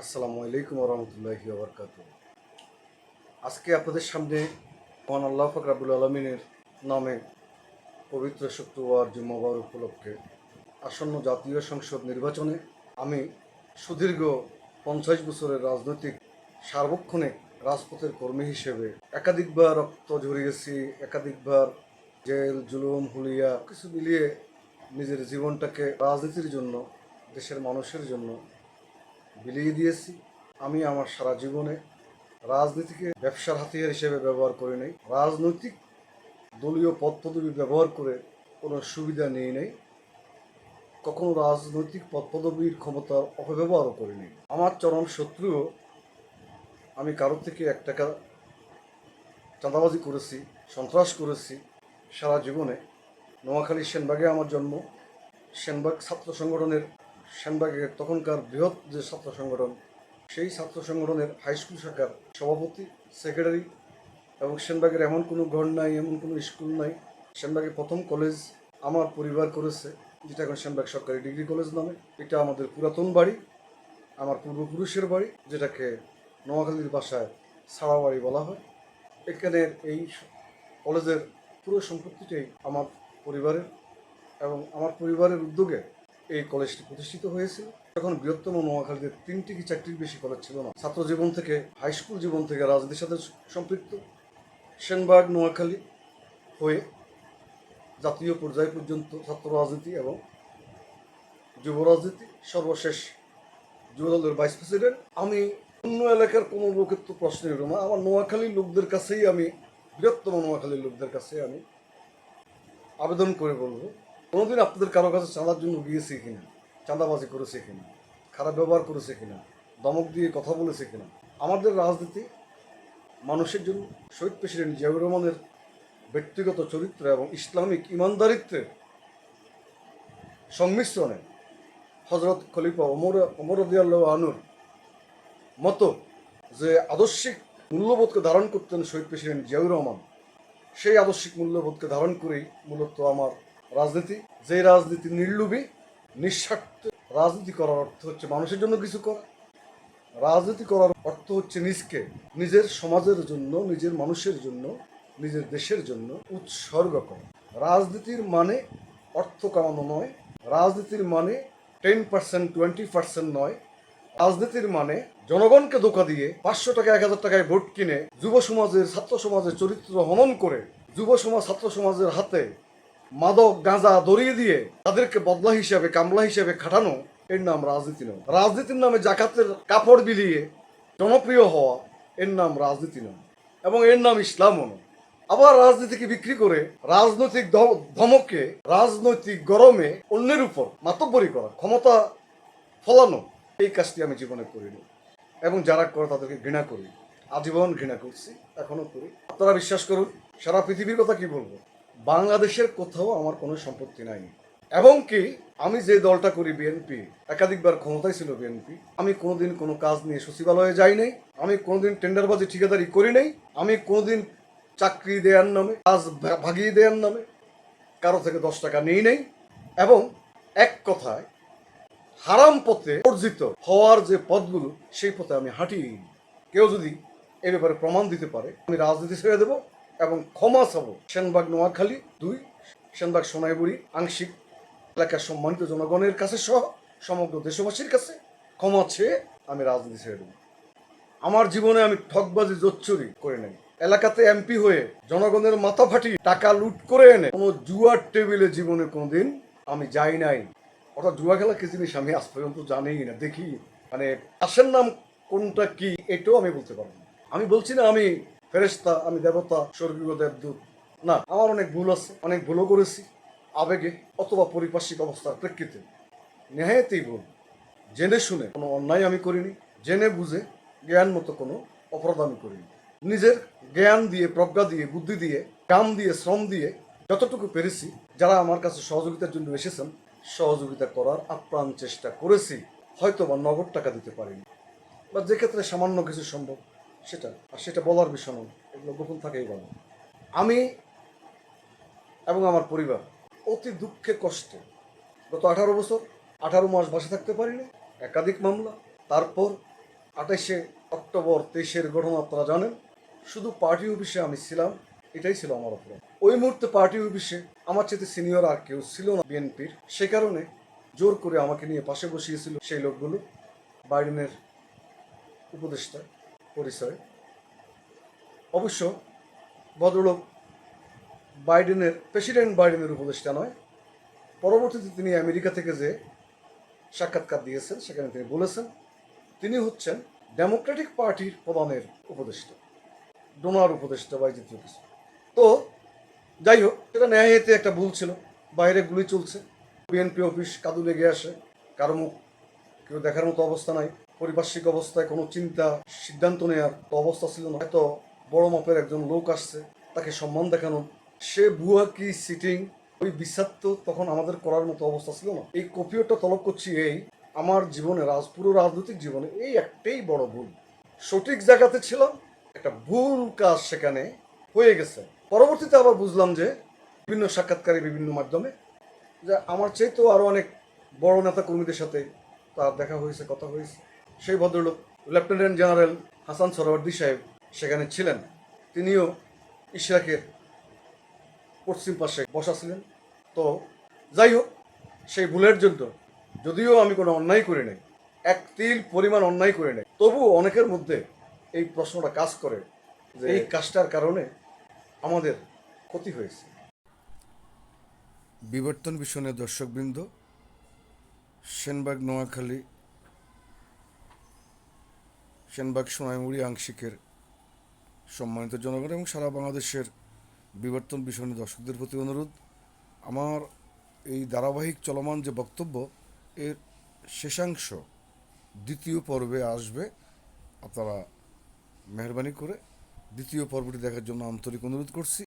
আসসালামু আলাইকুম রহমতুল্লাহি ওবরকাত। আজকে আপনাদের সামনে মহান আল্লাহ পাক রাব্বুল আলমিনের নামে পবিত্র শুক্রবার জুম্মাবার উপলক্ষে আসন্ন জাতীয় সংসদ নির্বাচনে আমি সুদীর্ঘ 50 বছরের রাজনৈতিক সার্বক্ষণিক রাজপথের কর্মী হিসেবে একাধিকবার রক্ত ঝরিয়েছি, একাধিকবার জেল জুলুম হুলিয়া কিছু মিলিয়ে নিজের জীবনটাকে রাজনীতির জন্য, দেশের মানুষের জন্য বিলিয়ে দিয়েছি। আমি আমার সারা জীবনে রাজনীতিকে ব্যবসার হাতিয়ার হিসেবে ব্যবহার করি নাই, রাজনৈতিক দলীয় পদ পদবি ব্যবহার করে কোনো সুবিধা নিয়ে নেই, কখনো রাজনৈতিক পদ পদবীর ক্ষমতার অপব্যবহারও করি নাই। আমার চরম শত্রুও আমি কারোর থেকে 1 টাকা চাঁদাবাজি করেছি, সন্ত্রাস করেছি সারা জীবনে। নোয়াখালী সেনবাগে আমার জন্ম। সেনবাগ ছাত্র সংগঠনের, সেনবাগের তখনকার বৃহৎ যে ছাত্র সংগঠন, সেই ছাত্র সংগঠনের হাইস্কুল শাখার সভাপতি, সেক্রেটারি। এবং সেনবাগের এমন কোনো ঘর নাই, এমন কোনো স্কুল নাই। সেনবাগের প্রথম কলেজ আমার পরিবার করেছে, যেটা এখন সেনবাগ সরকারি ডিগ্রি কলেজ নামে। এটা আমাদের পুরাতন বাড়ি, আমার পূর্বপুরুষের বাড়ি, যেটাকে নোয়াখালীর ভাষায় ছাড়া বাড়ি বলা হয়। এখানের এই কলেজের পুরো সম্পত্তিটাই আমার পরিবারের, এবং আমার পরিবারের উদ্যোগে এই কলেজটি প্রতিষ্ঠিত হয়েছিল। তখন বৃহত্তম নোয়াখালীতে 3টি কি 4টির বেশি কলেজ ছিল না। ছাত্র জীবন থেকে, হাই স্কুল জীবন থেকে রাজনীতির সাথে সম্পৃক্ত। সেনবাগ নোয়াখালী হয়ে জাতীয় পর্যায় পর্যন্ত ছাত্র রাজনীতি এবং যুব রাজনীতি, সর্বশেষ যুবদলের ভাইস প্রেসিডেন্ট। আমি অন্য এলাকার কোনো লোকের তো প্রশ্নই হলো না, আমার নোয়াখালীর লোকদের কাছেই আমি, বৃহত্তম নোয়াখালীর লোকদের কাছে আমি আবেদন করে বলবো, কোনোদিন আপনাদের কারো কাছে চাঁদার জন্য গিয়েছে কিনা, চাঁদাবাজি করেছে কিনা, খারাপ ব্যবহার করেছে কিনা, ধমক দিয়ে কথা বলেছে কিনা। আমাদের রাজনীতি মানুষের জন্য। শহীদ প্রেসিডেন্ট জিয়াউর রহমানের ব্যক্তিগত চরিত্র এবং ইসলামিক ইমানদারিত্বের সংমিশ্রণে হজরত খলিফা ওমর রাদিয়াল্লাহু আনহুর মতো যে আদর্শিক মূল্যবোধকে ধারণ করতেন শহীদ প্রেসিডেন্ট জিয়াউর রহমান, সেই আদর্শিক মূল্যবোধকে ধারণ করেই মূলত আমার রাজনীতি। যে রাজনীতি নির্লোভী, নিঃস্বার্থ। রাজনীতি করার অর্থ হচ্ছে মানুষের জন্য কিছু করা। রাজনীতি করার অর্থ হচ্ছে নিজকে, নিজের সমাজের জন্য, নিজের মানুষের জন্য, নিজের দেশের জন্য উৎসর্গ করা। রাজনীতির মানে অর্থ কামানো নয়, রাজনীতির মানে 10% 20% নয়। রাজনীতির মানে জনগণকে ধোঁকা দিয়ে 500 টাকা 1000 টাকায় ভোট কিনে যুব সমাজের, ছাত্র সমাজের চরিত্র হনন করে যুব সমাজ, ছাত্র সমাজের হাতে মাদক গাঁজা ধরিয়ে দিয়ে তাদেরকে বদলা হিসাবে, কামলা হিসাবে খাটানো, এর নাম রাজনীতি নয়। রাজনীতির নামে জাকাতের কাপড় বিলিয়ে জনপ্রিয় হওয়া, এর নাম রাজনীতি নয়, এবং এর নাম ইসলামও নয়। আবার রাজনীতিকে বিক্রি করে রাজনৈতিক ধমকে, রাজনৈতিক গরমে অন্যের উপর মাতব্বরি করা, ক্ষমতা ফলানো, এই কাজটি আমি জীবনে করিনি, এবং যারা করে তাদেরকে ঘৃণা করি, আজীবন ঘৃণা করছি, এখনো করি। আপনারা বিশ্বাস করুন, সারা পৃথিবীর কথা কি বলবো, বাংলাদেশের কোথাও আমার কোনো সম্পত্তি নাই। এবং কি আমি যে দলটা করি, বিএনপি, একাধিকবার ক্ষমতায় ছিল বিএনপি, আমি কোনোদিন কোনো কাজ নিয়ে সচিবালয়ে যাই নাই, আমি কোনোদিন টেন্ডারবাজি ঠিকাদারি করি নাই, আমি কোনোদিন চাকরি দেওয়ার নামে, কাজ ভাগিয়ে দেওয়ার নামে কারো থেকে 10 টাকা নিই নেই। এবং এক কথায় হারাম পথে অর্জিত হওয়ার যে পথগুলো, সেই পথে আমি হাঁটি। কেউ যদি এ ব্যাপারে প্রমাণ দিতে পারে, আমি রাজনীতি ছেড়ে দেবো এবং ক্ষমা চাবো। সেনবাগ নোয়াখালী 2, সেনবাগ সোনাইবুড়ি আংশিক এলাকার সম্মানিত জনগণের কাছে সহ সমগ্র দেশবাসীর কাছে ক্ষমা চেয়ে আমি রাজনীতি ছেড়ে দেবো। আমার জীবনে আমি ঠকবাজি জোচ্চুরি করে নাই। এলাকাতে এমপি হয়ে জনগণের মাথা ফাটিয়ে টাকা লুট করে এনে কোনো জুয়ার টেবিলে জীবনে কোনোদিন আমি যাই নাই। অর্থাৎ জুয়া খেলা কি জিনিস আমি আজ পর্যন্ত জানিই না, দেখি, মানে আসের নাম কোনটা কি এটাও আমি বলতে পারবো না। আমি বলছি না আমি ফেরেশতা, আমি দেবতা, স্বর্গীয় দেবদূত, না। আমার অনেক ভুল আছে, অনেক ভুলও করেছি, আবেগে অথবা পরিপার্শ্বিক অবস্থার প্রেক্ষিতে নেহায়েতেই ভুল। জেনে শুনে কোনো অন্যায় আমি করিনি, জেনে বুঝে জ্ঞান মতো কোনো অপরাধ আমি করিনি। নিজের জ্ঞান দিয়ে, প্রজ্ঞা দিয়ে, বুদ্ধি দিয়ে, কাম দিয়ে, শ্রম দিয়ে যতটুকু পেরেছি, যারা আমার কাছে সহযোগিতার জন্য এসেছেন, সহযোগিতা করার আপ্রাণ চেষ্টা করেছি। হয়তো বা নগদ টাকা দিতে পারিনি, বা যে ক্ষেত্রে সামান্য কিছু সম্ভব সেটা, আর সেটা বলার বিষয় নয়, এগুলো গোপন থাকেই ভালো। আমি এবং আমার পরিবার অতি দুঃখে কষ্টে গত 18 বছর, 18 মাস বাসে থাকতে পারিনি, একাধিক মামলা, তারপর 28 অক্টোবর 23-এর ঘটনা আপনারা জানেন। শুধু পার্টি অফিসে আমি ছিলাম, এটাই ছিল আমার অপরাধ। ওই মুহূর্তে পার্টি অফিসে আমার চেয়ে সিনিয়র আর কেউ ছিল না বিএনপির, সে কারণে জোর করে আমাকে নিয়ে পাশে বসিয়েছিল সেই লোকগুলো, বাইডেনের উপদেষ্টা পরিচয়। অবশ্য ভদ্রলোক প্রেসিডেন্ট বাইডেনের উপদেষ্টা নয়। পরবর্তীতে তিনি আমেরিকা থেকে যে সাক্ষাৎকার দিয়েছেন সেখানে তিনি বলেছেন তিনি হচ্ছেন ডেমোক্রেটিক পার্টির প্রধানের উপদেষ্টা, ডোনার উপদেষ্টা বা জাতীয় কিছু। তো যাই হোক, সেটা ন্যায়হেতে একটা ভুল ছিল। বাইরে গুলি চলছে, বিএনপি অফিস কাদু লেগে আসে, কারো মুখ কেউ দেখার মতো অবস্থা নাই, পারিপার্শ্বিক অবস্থায় কোনো চিন্তা সিদ্ধান্ত নেওয়ার তো অবস্থা ছিল না। হয়তো বড় মাপের একজন লোক আসছে, তাকে সম্মান দেখানো, সে ভুয়া কি সিটিং, ওই বিচার তো তখন আমাদের করার মতো অবস্থা ছিল না। এই কপিওটা তলব করছি আমার জীবনে, পুরো রাজনৈতিক জীবনে এই একটাই বড় ভুল। সঠিক জায়গাতে ছিলাম, একটা ভুল কাজ সেখানে হয়ে গেছে। পরবর্তীতে আবার বুঝলাম যে বিভিন্ন সাক্ষাৎকারে বিভিন্ন মাধ্যমে যে আমার চাইতেও আরও অনেক বড় নেতা কর্মীদের সাথে তার দেখা হয়েছে, কথা হয়েছে। সেই ভদ্রলোক লেফটেন্যান্ট জেনারেল হাসান সরওয়ার্দী সাহেব সেখানে ছিলেন, তিনিও ইশরাকের পশ্চিম পাশে বসা ছিলেন। তো যাই হোক, সেই ভুলের জন্য যদিও আমি কোনো অন্যায় করি নাই, এক তিল পরিমাণ অন্যায় করি নাই, তবুও অনেকের মধ্যে এই প্রশ্নটা কাজ করে যে এই কাজটার কারণে আমাদের ক্ষতি হয়েছে। বিবর্তন মিশনের দর্শকবৃন্দ, সেনবাগ নোয়াখালী, সেনবাগ সোনাইমুড়ি আংশিকের সম্মানিত জনগণ এবং সারা বাংলাদেশের বিবর্তন মিশনের দর্শকদের প্রতি অনুরোধ, আমার এই ধারাবাহিক চলমান যে বক্তব্য এর শেষাংশ দ্বিতীয় পর্বে আসবে। আপনারা মেহরবানি করে দ্বিতীয় পর্বটি দেখার জন্য আন্তরিক অনুরোধ করছি।